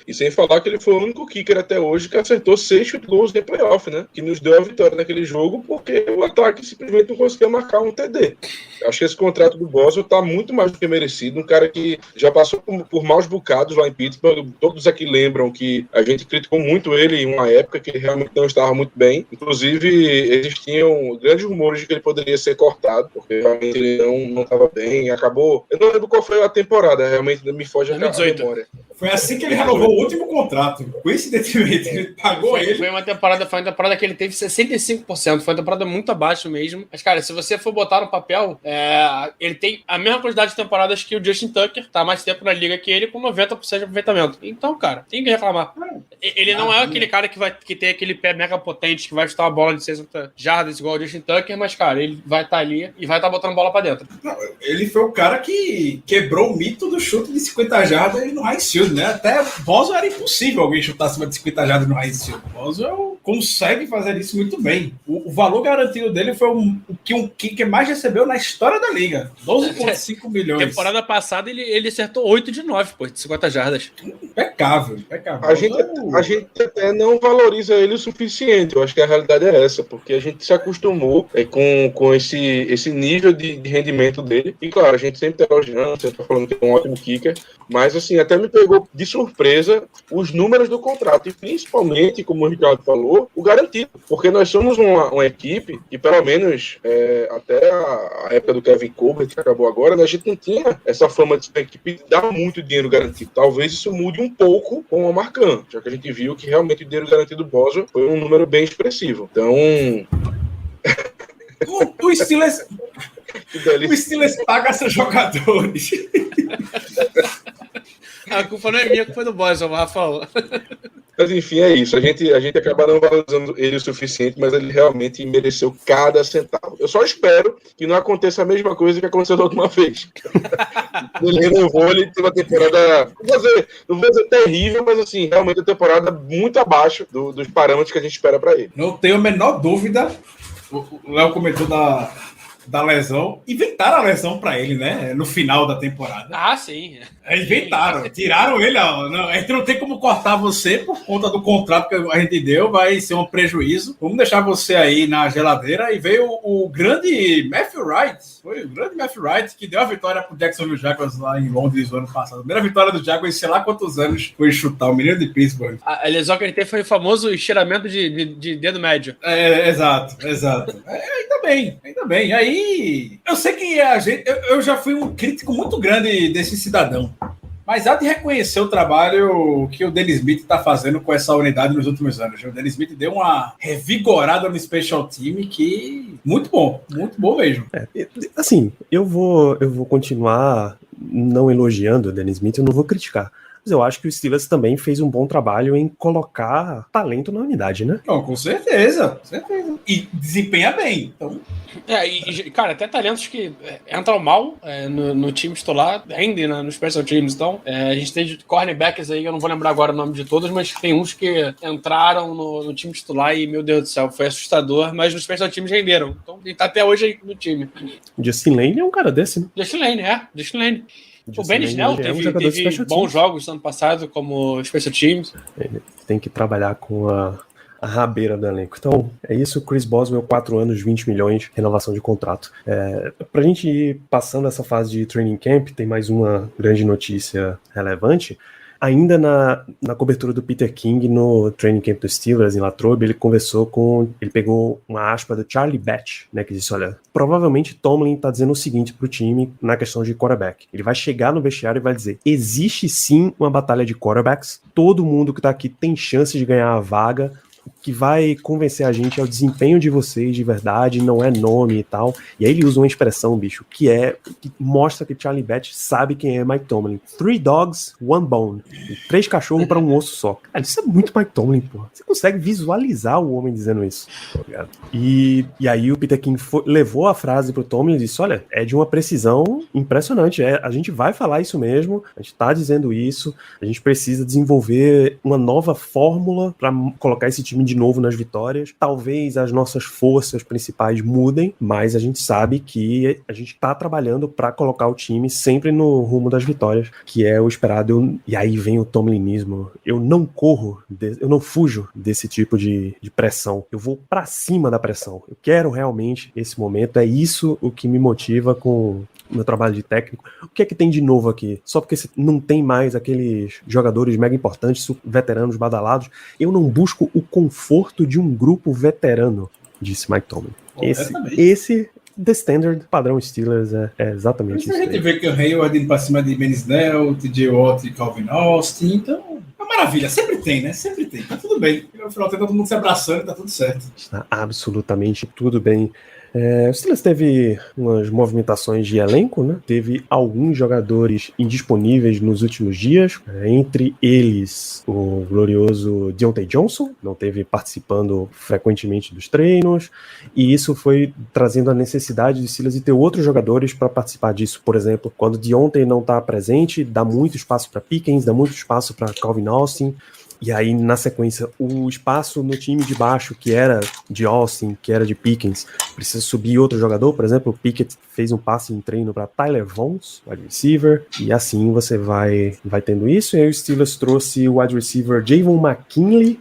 E sem falar que ele foi o único kicker até hoje que acertou 6 field goals em playoff, né? Que nos deu a vitória naquele jogo, porque o ataque simplesmente não conseguia marcar um TD. Acho que esse contrato do Boswell tá muito mais do que merecido. Um cara que já passou por maus bocados lá em Pittsburgh. Todos aqui lembram que a gente criticou muito ele em uma época que ele realmente não estava muito bem. Inclusive, existiam grandes rumores de que ele poderia ser cortado, porque realmente ele não estava bem. Acabou. Eu não lembro qual foi a temporada, realmente me foge a memória. Foi assim que ele renovou o último contrato. Coincidentemente, ele pagou ele. Foi uma temporada que ele teve 65%. Foi uma temporada muito abaixo mesmo. Mas, cara, se você for botar no papel, ele tem a mesma quantidade de temporadas que o Justin Tucker, tá mais tempo na liga que ele, com 90% de aproveitamento. Então, cara, tem que reclamar. Ele não é aquele cara que tem aquele pé mega potente, que vai chutar uma bola de 60 jardas igual o Justin Tucker, mas, cara, ele vai estar ali e vai estar botando bola pra dentro. Não, ele foi o cara que quebrou o mito do chute de 50 jardas no high shield, né? Até Boswell era impossível alguém chutar acima de 50 jardas no high shield. Boswell consegue fazer isso muito bem. O valor garantido dele foi o que um kicker mais recebeu na história da liga. 12,5 milhões. Temporada passada ele acertou 8 de 9, pô, de 50 jardas. Impecável. A gente até não valoriza ele o suficiente. Eu acho que a realidade é essa, porque a gente se acostumou com esse nível de rendimento dele. E claro, a gente sempre tá elogiando, sempre tá falando que é um ótimo kicker, mas assim, até me pegou de surpresa os números do contrato, e principalmente, como o Ricardo falou, o garantido, porque nós somos uma equipe, e pelo menos até a época do Kevin Colbert, que acabou agora, né, a gente não tinha essa fama de ser uma equipe de dar muito dinheiro garantido. Talvez isso mude um pouco com o Marcan, já que a gente viu que realmente o dinheiro garantido do Boswell foi um número bem expressivo. Então... O Steelers paga seus jogadores. A culpa não é minha, a culpa é do Boswell, Rafael. Mas enfim, é isso. A gente acaba não valorizando ele o suficiente, mas ele realmente mereceu cada centavo. Eu só espero que não aconteça a mesma coisa que aconteceu da última vez. Ele renovou, ele teve uma temporada, não vou dizer terrível, mas assim, realmente uma temporada muito abaixo dos parâmetros que a gente espera para ele. Não tenho a menor dúvida. O Léo comentou da lesão. Inventaram a lesão pra ele, né? No final da temporada. Ah, sim. Inventaram. Tiraram ele. Não, a gente não tem como cortar você por conta do contrato que a gente deu. Vai ser um prejuízo. Vamos deixar você aí na geladeira. E veio o grande Matthew Wright. Foi o grande Matthew Wright que deu a vitória pro Jacksonville Jaguars lá em Londres no ano passado. A primeira vitória do Jaguars, sei lá quantos anos foi chutar. O menino de Pittsburgh. A lesão que ele teve foi o famoso estiramento de dedo médio. Exato. Ainda bem. Aí, eu sei que eu já fui um crítico muito grande desse cidadão, mas há de reconhecer o trabalho que o Dennis Smith está fazendo com essa unidade nos últimos anos. O Dennis Smith deu uma revigorada no special team que muito bom mesmo. Assim, eu vou continuar não elogiando o Dennis Smith, eu não vou criticar. Mas eu acho que o Steelers também fez um bom trabalho em colocar talento na unidade, né? Não, com certeza. E desempenha bem. Então... cara, até talentos que entram mal no time titular, rendem nos special teams. Então, a gente tem cornerbacks aí, eu não vou lembrar agora o nome de todos, mas tem uns que entraram no time titular e, meu Deus do céu, foi assustador, mas nos special teams renderam. Então, ele tá até hoje aí no time. Justin Lane é um cara desse, né? Justin Lane. O Ben Snell teve bons jogos no ano passado como special teams. Ele tem que trabalhar com a rabeira do elenco. Então, é isso. Chris Boswell, 4 anos, 20 milhões, renovação de contrato. Pra gente ir passando essa fase de training camp, tem mais uma grande notícia relevante. Ainda na cobertura do Peter King no training camp dos Steelers em Latrobe, ele pegou uma aspa do Charlie Batch, né, que disse, olha, provavelmente Tomlin tá dizendo o seguinte pro time na questão de quarterback. Ele vai chegar no vestiário e vai dizer, existe sim uma batalha de quarterbacks, todo mundo que tá aqui tem chance de ganhar a vaga, o que vai convencer a gente é o desempenho de vocês de verdade, não é nome e tal. E aí ele usa uma expressão, bicho, que mostra que Charlie Batch sabe quem é Mike Tomlin. 3 dogs, 1 bone. 3 cachorros para um osso só. Cara, isso é muito Mike Tomlin, pô. Você consegue visualizar o homem dizendo isso. E aí o Peter King levou a frase pro Tomlin e disse, olha, é de uma precisão impressionante. A gente vai falar isso mesmo, a gente tá dizendo isso, a gente precisa desenvolver uma nova fórmula para colocar esse time de novo nas vitórias. Talvez as nossas forças principais mudem, mas a gente sabe que a gente tá trabalhando para colocar o time sempre no rumo das vitórias, que é o esperado. E aí vem o tomlinismo. Eu não fujo desse tipo de pressão. Eu vou para cima da pressão. Eu quero realmente esse momento. É isso o que me motiva com meu trabalho de técnico. O que é que tem de novo aqui? Só porque você não tem mais aqueles jogadores mega importantes, veteranos badalados, eu não busco o conforto de um grupo veterano, disse Mike Tomlin. Esse The Standard, padrão Steelers, é exatamente isso. A gente vê que o Hayward indo pra cima de Ben Snell, TJ Watt e Calvin Austin, então é uma maravilha, sempre tem, né? Sempre tem, tá tudo bem. No final tem todo mundo se abraçando e tá tudo certo. Está absolutamente tudo bem. O Steelers teve umas movimentações de elenco, né? Teve alguns jogadores indisponíveis nos últimos dias, entre eles o glorioso Deontay Johnson, não teve participando frequentemente dos treinos, e isso foi trazendo a necessidade de Steelers de ter outros jogadores para participar disso. Por exemplo, quando Deontay não está presente, dá muito espaço para Pickens, dá muito espaço para Calvin Austin. E aí, na sequência, o espaço no time de baixo, que era de Austin, que era de Pickens, precisa subir outro jogador. Por exemplo, o Pickett fez um passe em treino para Tyler Vaughns, wide receiver, e assim você vai tendo isso. E aí o Steelers trouxe o wide receiver Javon McKinley,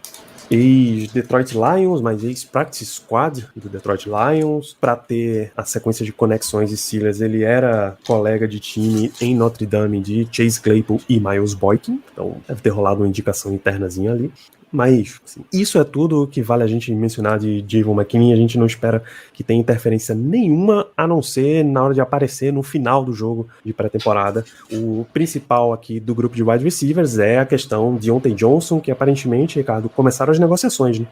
ex-Detroit Lions, mas ex-practice squad do Detroit Lions, para ter a sequência de conexões de Steelers. Ele era colega de time em Notre Dame de Chase Claypool e Miles Boykin, então deve ter rolado uma indicação internazinha ali. Mas assim, isso é tudo que vale a gente mencionar de Javon McKinney. A gente não espera que tenha interferência nenhuma, a não ser na hora de aparecer no final do jogo de pré-temporada. O principal aqui do grupo de wide receivers é a questão de Deontay Johnson, que aparentemente, Ricardo, começaram as negociações, né?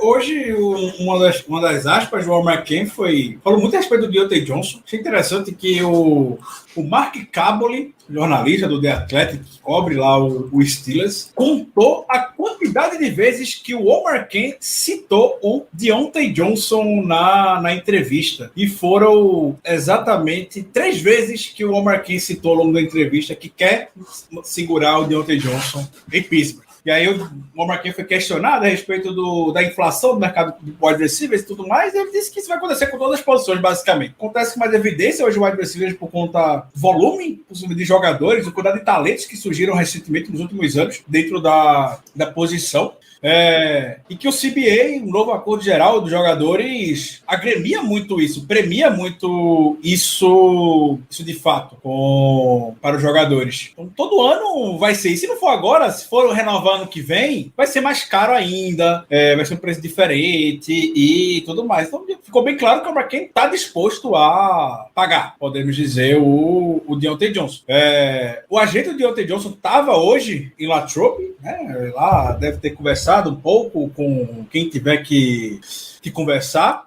Hoje, uma das aspas do Al McCain falou muito a respeito do Deontay Johnson. Achei interessante que o Mark Kaboly, jornalista do The Athletic, que cobre lá o Steelers, contou a quantidade de vezes que o Al McCain citou o Deontay Johnson na entrevista. E foram exatamente 3 vezes que o Al McCain citou ao longo da entrevista que quer segurar o Deontay Johnson em Pittsburgh. E aí o Al McCain foi questionado a respeito da inflação do mercado de wide receivers e tudo mais, e ele disse que isso vai acontecer com todas as posições, basicamente. Acontece com mais evidência hoje o wide receivers por conta do volume de jogadores, o quantidade de talentos que surgiram recentemente nos últimos anos dentro da posição. E que o CBA, um novo acordo geral dos jogadores, agremia muito isso, premia muito isso de fato para os jogadores. Então, todo ano vai ser. E se não for agora, se for renovar ano que vem, vai ser mais caro ainda, vai ser um preço diferente e tudo mais. Então, ficou bem claro que o McCain está disposto a pagar, podemos dizer, o Deontay Johnson. O agente do Deontay Johnson estava hoje em Latrobe, né? Lá deve ter conversado um pouco com quem tiver que conversar.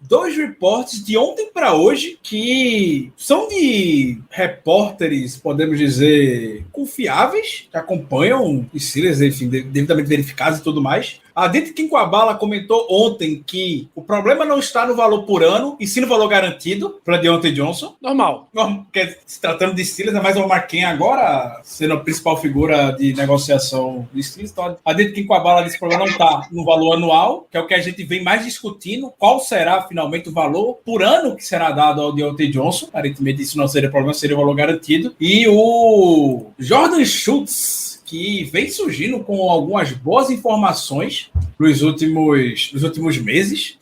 2 reportes de ontem para hoje que são de repórteres, podemos dizer, confiáveis, que acompanham os Steelers, enfim, devidamente verificados e tudo mais. A Dente Quinquabala comentou ontem que o problema não está no valor por ano, e sim no valor garantido para Deontay Johnson. Normal. Porque se tratando de Steelers, é mais o McCain agora sendo a principal figura de negociação de Steelers. Então, a Dente Quinquabala disse que o problema não está no valor anual, que é o que a gente vem mais de discutindo qual será finalmente o valor por ano que será dado ao Diontae Johnson. Aparentemente isso não seria problema, seria o valor garantido. E o Jordan Schultz, que vem surgindo com algumas boas informações nos últimos meses.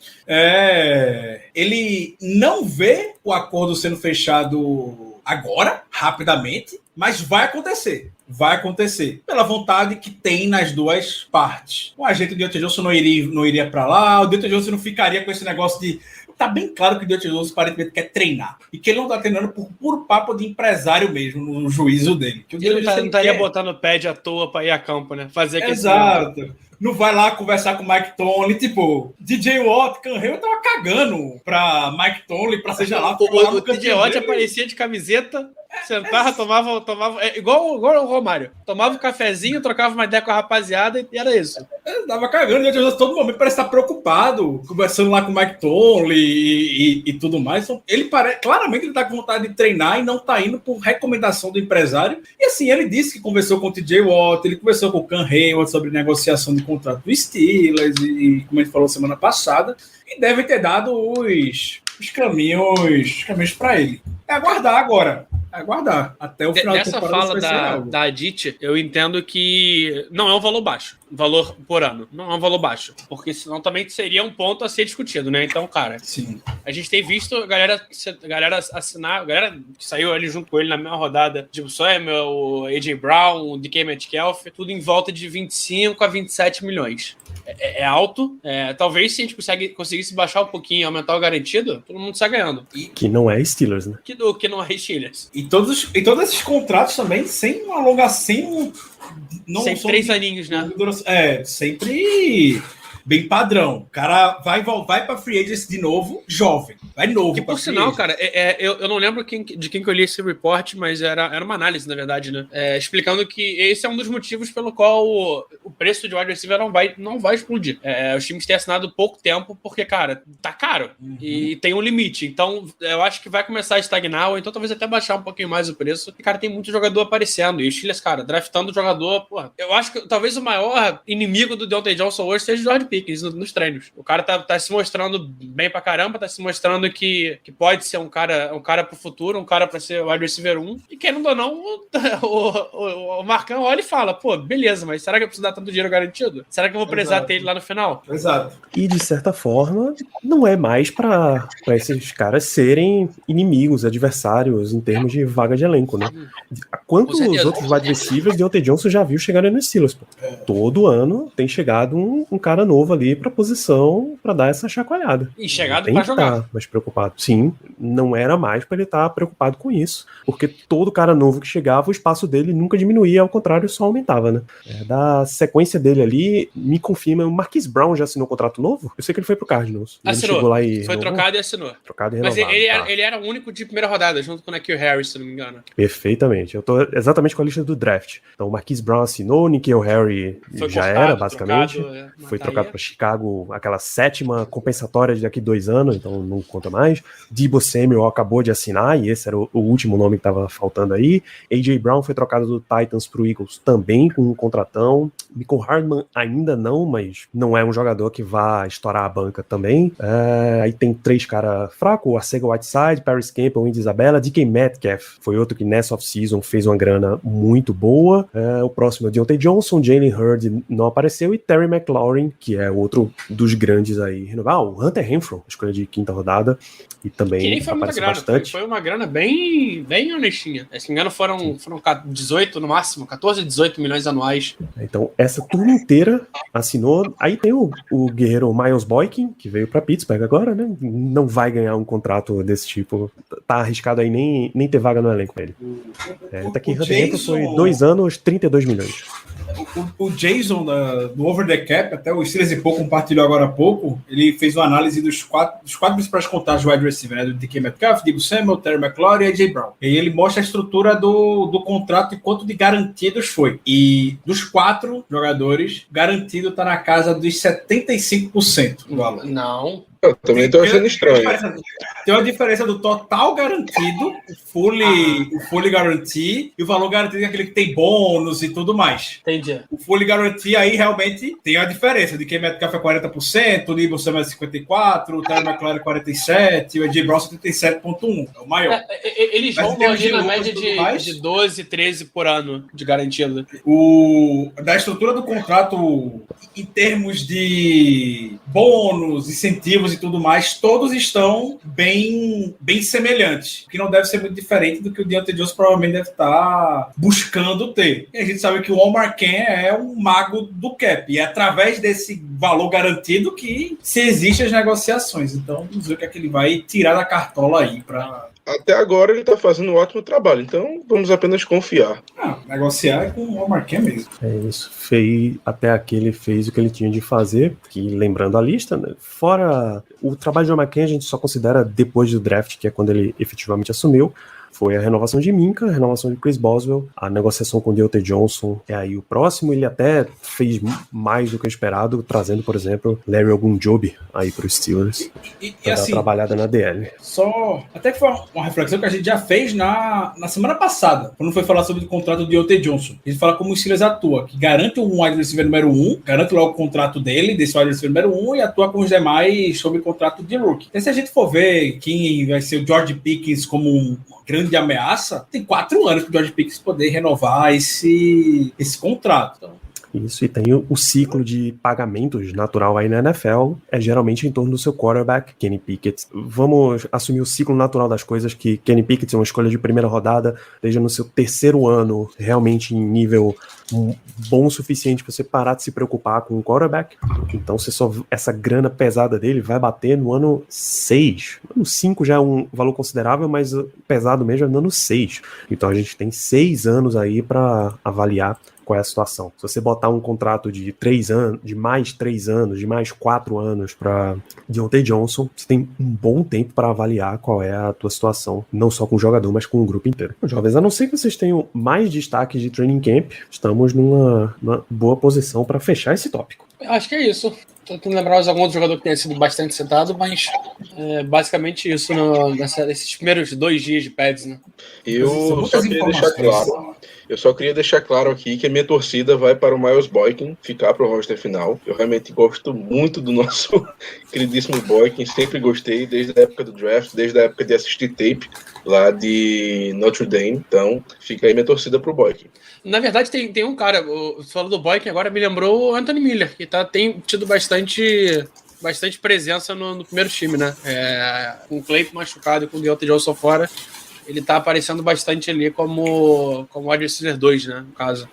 Ele não vê o acordo sendo fechado agora, rapidamente, mas vai acontecer. Vai acontecer. Pela vontade que tem nas duas partes. O agente do Diontae Johnson não iria para lá, o Diontae Johnson não ficaria com esse negócio de... Tá bem claro que o Diontae Johnson aparentemente quer treinar. E que ele não tá treinando por puro papo de empresário mesmo, no juízo dele. Que o ele não estaria botando pad à toa para ir a campo, né? Fazer aquele... Exato. Não vai lá conversar com o Mike Tomlin, tipo, DJ Watt, Canheu tava cagando pra Mike Tomlin, pra seja lá. O DJ Watt aparecia de camiseta, sentava, tomava igual o Romário. Tomava um cafezinho, trocava uma ideia com a rapaziada e era isso. Ele tava cagando, e todo momento parece estar preocupado, conversando lá com o Mike Tomlin e tudo mais. Então, claramente ele tá com vontade de treinar e não tá indo por recomendação do empresário. E assim, ele disse que conversou com o TJ Watt, ele conversou com o Canheu sobre negociação de contrato do Steelers e como a gente falou semana passada, e deve ter dado os caminhos para ele. É aguardar agora. Aguardar. Até o final da temporada. Nessa fala da Adit, eu entendo que não é um valor baixo. Valor por ano. Não é um valor baixo. Porque senão também seria um ponto a ser discutido, né? Então, cara, sim. A gente tem visto a galera assinar, a galera que saiu ali junto com ele na mesma rodada, tipo Samuel, o AJ Brown, o DK Metcalf, tudo em volta de 25 a 27 milhões. É alto. Talvez se a gente conseguisse baixar um pouquinho e aumentar o garantido, todo mundo sai ganhando. Que não é Steelers, né? Que não é Steelers. E todos esses contratos também sem uma alongação. Sempre 3 aninhos, né? Sempre bem padrão. O cara vai para free agency de novo, jovem. Vai novo. Que por sinal, cara, eu não lembro de quem que eu li esse report, mas era uma análise, na verdade, né? Explicando que esse é um dos motivos pelo qual o preço de wide receiver não vai explodir. Os times têm assinado pouco tempo porque, cara, tá caro. Uhum. E tem um limite. Então, eu acho que vai começar a estagnar, ou então talvez até baixar um pouquinho mais o preço. E, cara, tem muito jogador aparecendo. E os Steelers, cara, draftando o jogador, porra. Eu acho que talvez o maior inimigo do Diontae Johnson hoje seja o George Pickens nos treinos. O cara tá se mostrando bem pra caramba, tá se mostrando que pode ser um cara pro futuro, um cara pra ser wide receiver 1. E querendo ou não, o Marcão olha e fala, pô, beleza, mas será que eu preciso dar tanto dinheiro garantido? Será que eu vou precisar ter ele lá no final? Exato. E de certa forma, não é mais pra esses caras serem inimigos, adversários em termos de vaga de elenco, né? Quantos outros wide receivers Diontae Johnson já viu chegarem no Steelers, pô? Todo ano tem chegado um cara novo ali pra posição pra dar essa chacoalhada. E chegado pra jogar. Tá mais preocupado. Sim, não era mais pra ele estar preocupado com isso, porque todo cara novo que chegava, o espaço dele nunca diminuía, ao contrário, só aumentava, né? Da sequência dele ali, me confirma, o Marquise Brown já assinou um contrato novo? Eu sei que ele foi pro Cardinals. Assinou. Chegou lá e foi trocado e assinou. Trocado e renovado. Mas ele era o único de primeira rodada, junto com o N'Keal Harry, se não me engano. Perfeitamente. Eu tô exatamente com a lista do draft. Então, o Marquise Brown assinou, o N'Keal Harry foi já cortado, era, basicamente. Foi tá trocado para Chicago, aquela 7ª compensatória de daqui 2 anos, então não conta mais. Deebo Samuel acabou de assinar, e esse era o último nome que estava faltando aí. AJ Brown foi trocado do Titans pro Eagles também com um contratão. Mecole Hardman ainda não, mas não é um jogador que vá estourar a banca também. Aí tem 3 caras fracos, o Arcega Whiteside, Paris Campbell, Indy Isabella, DK Metcalf foi outro que nessa off-season fez uma grana muito boa. O próximo é o Diontae Johnson, Jalen Hurd não apareceu, e Terry McLaurin, que é outro dos grandes aí. O Hunter Renfrow, escolha de 5ª rodada, e também apareceu bastante. Foi uma grana bem honestinha. Se não me engano, foram 18 no máximo, 14, 18 milhões anuais. Então, essa turma inteira assinou. Aí tem o guerreiro Miles Boykin, que veio para Pittsburgh agora, né? Não vai ganhar um contrato desse tipo. Tá arriscado aí nem ter vaga no elenco pra ele. Tá aqui, Hunter Renfrow foi 2 anos, 32 milhões. O Jason do Over the Cap, até o Steelers e Pouco compartilhou agora há pouco, ele fez uma análise dos quatro principais contatos do wide receiver, né? Do DK Metcalf, Deebo Samuel, Terry McLaurin e AJ Brown. E ele mostra a estrutura do contrato e quanto de garantidos foi. E dos 4 jogadores, garantido tá na casa dos 75% do valor. Não. Eu também tô achando estranho. Tem uma diferença do total garantido, o fully guarantee, e o valor garantido é aquele que tem bônus e tudo mais. Entendi. O fully guarantee aí realmente tem a diferença de que Metcalf é 40%, o Nibble Sam é 54%, o Terry McLaurin é 47%, o AJ Brown 77,1%. É o maior. Eles vão ali na média de 12, 13 por ano de garantido. Da estrutura do contrato, em termos de bônus, incentivos e tudo mais, todos estão bem semelhantes, que não deve ser muito diferente do que o Deontay Johnson provavelmente deve estar buscando ter. E a gente sabe que o Omar Ken é um mago do cap, e é através desse valor garantido que se existem as negociações. Então, vamos ver o que é que ele vai tirar da cartola aí para... Até agora ele está fazendo um ótimo trabalho, então vamos apenas confiar. Negociar é com o Omar Ken mesmo. É isso. Até aqui ele fez o que ele tinha de fazer, que lembrando a lista, né, fora o trabalho de Omar Ken, a gente só considera depois do draft, que é quando ele efetivamente assumiu. Foi a renovação de Minka, a renovação de Chris Boswell, a negociação com o Deontay Johnson é aí o próximo. Ele até fez mais do que o esperado, trazendo, por exemplo, Larry Ogunjobi aí para os Steelers. E pra assim, dar trabalhada na DL. Até que foi uma reflexão que a gente já fez na semana passada, quando foi falar sobre o contrato do Deontay Johnson. A gente fala como o Steelers atua, que garante um wide receiver número 1, garante logo o contrato dele, desse wide receiver número 1, e atua com os demais sobre o contrato de rookie. Então, se a gente for ver quem vai ser o George Pickens como uma grande ameaça, tem 4 anos para o George Pickens poder renovar esse contrato. Então, Isso, e tem o ciclo de pagamentos natural aí na NFL, é geralmente em torno do seu quarterback, Kenny Pickett. Vamos assumir o ciclo natural das coisas, que Kenny Pickett é uma escolha de primeira rodada, esteja no seu 3º ano, realmente em nível bom o suficiente para você parar de se preocupar com o quarterback. Então essa grana pesada dele vai bater no ano 6. No 5 já é um valor considerável, mas pesado mesmo é no ano 6. Então a gente tem 6 anos aí para avaliar qual é a situação. Se você botar um contrato de 3 anos, de mais 3 anos, de mais 4 anos para Deontay Johnson, você tem um bom tempo para avaliar qual é a tua situação, não só com o jogador, mas com o grupo inteiro. Jovens, a não ser que vocês tenham mais destaques de training camp, estamos numa boa posição para fechar esse tópico. Acho que é isso. Tô tentando lembrar mais algum outro jogador que tenha sido bastante citado, mas basicamente isso nesses primeiros 2 dias de pads, né? Eu só queria deixar claro aqui que a minha torcida vai para o Miles Boykin ficar para o roster final. Eu realmente gosto muito do nosso queridíssimo Boykin, sempre gostei desde a época do draft, desde a época de assistir tape lá de Notre Dame. Então, fica aí minha torcida para o Boykin. Na verdade, tem um cara, você falou do Boykin, agora me lembrou o Anthony Miller, que tem tido bastante presença no primeiro time, né? Com o Clayton machucado e com o Deontay Johnson fora, ele tá aparecendo bastante ali como wide receiver 2, né, no caso.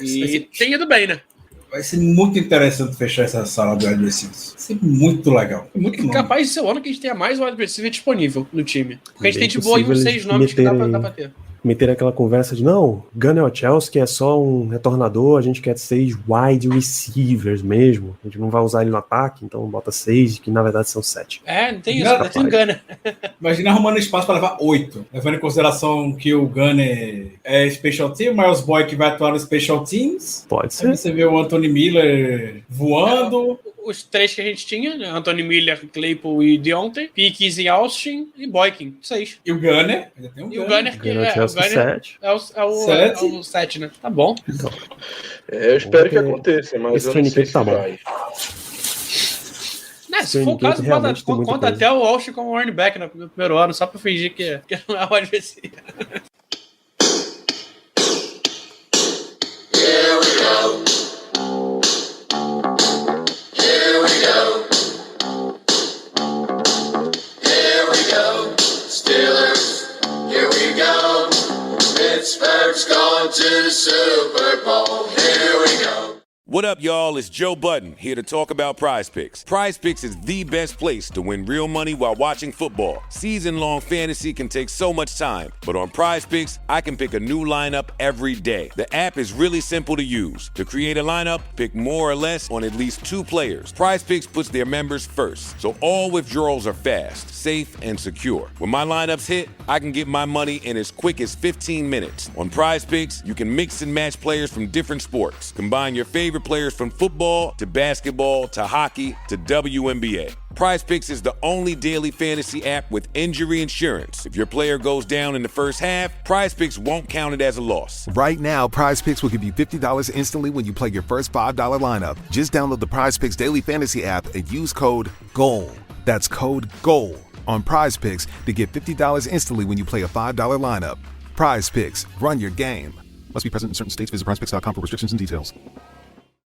E tem ido bem, né? Vai ser muito interessante fechar essa sala de wide receivers. Vai ser muito legal. Muito capaz de ser o ano que a gente tenha mais wide receiver disponível no time. Porque a gente tem de boa aí uns 6 nomes que dá pra ter. Meter aquela conversa de não, Gunnar Olszewski é só um retornador, a gente quer 6 wide receivers mesmo, a gente não vai usar ele no ataque, então bota 6, que na verdade são 7. Não tem isso, tem Gunnar. Imagina arrumando espaço para levar 8, levando em consideração que o Gunnar é special team, o Miles Boykin que vai atuar no special teams. Pode ser. Aí você vê o Anthony Miller voando. Os 3 que a gente tinha, né? Anthony Miller, Claypool e Deontay, Pickens e Austin e Boykin, 6. E o Gunnar? E o Gunnar, que é o 7, né? Tá bom. Então, eu espero que aconteça, mas eu não sei se vai. Se for o caso, conta até o Austin como running back no primeiro ano, só pra fingir que não é o wide receiver. Here we go. Here we go. Here we go. Steelers, here we go. Pittsburgh's going to the Super Bowl. Here we go. What up, y'all? It's Joe Budden, here to talk about Prize Picks. Prize Picks is the best place to win real money while watching football. Season-long fantasy can take so much time, but on Prize Picks, I can pick a new lineup every day. The app is really simple to use. To create a lineup, pick more or less on at least 2 players. Prize Picks puts their members first, so all withdrawals are fast, safe, and secure. When my lineups hit, I can get my money in as quick as 15 minutes. On Prize Picks, you can mix and match players from different sports. Combine your favorite players from football to basketball to hockey to WNBA. Prize Picks is the only daily fantasy app with injury insurance. If your player goes down in the first half, Prize Picks won't count it as a loss. Right now, Prize Picks will give you $50 instantly when you play your first $5 lineup. Just download the Prize Picks daily fantasy app and use code GOAL. That's code GOAL on Prize Picks to get $50 instantly when you play a $5 lineup. Prize Picks, run your game. Must be present in certain states. Visit prizepicks.com for restrictions and details.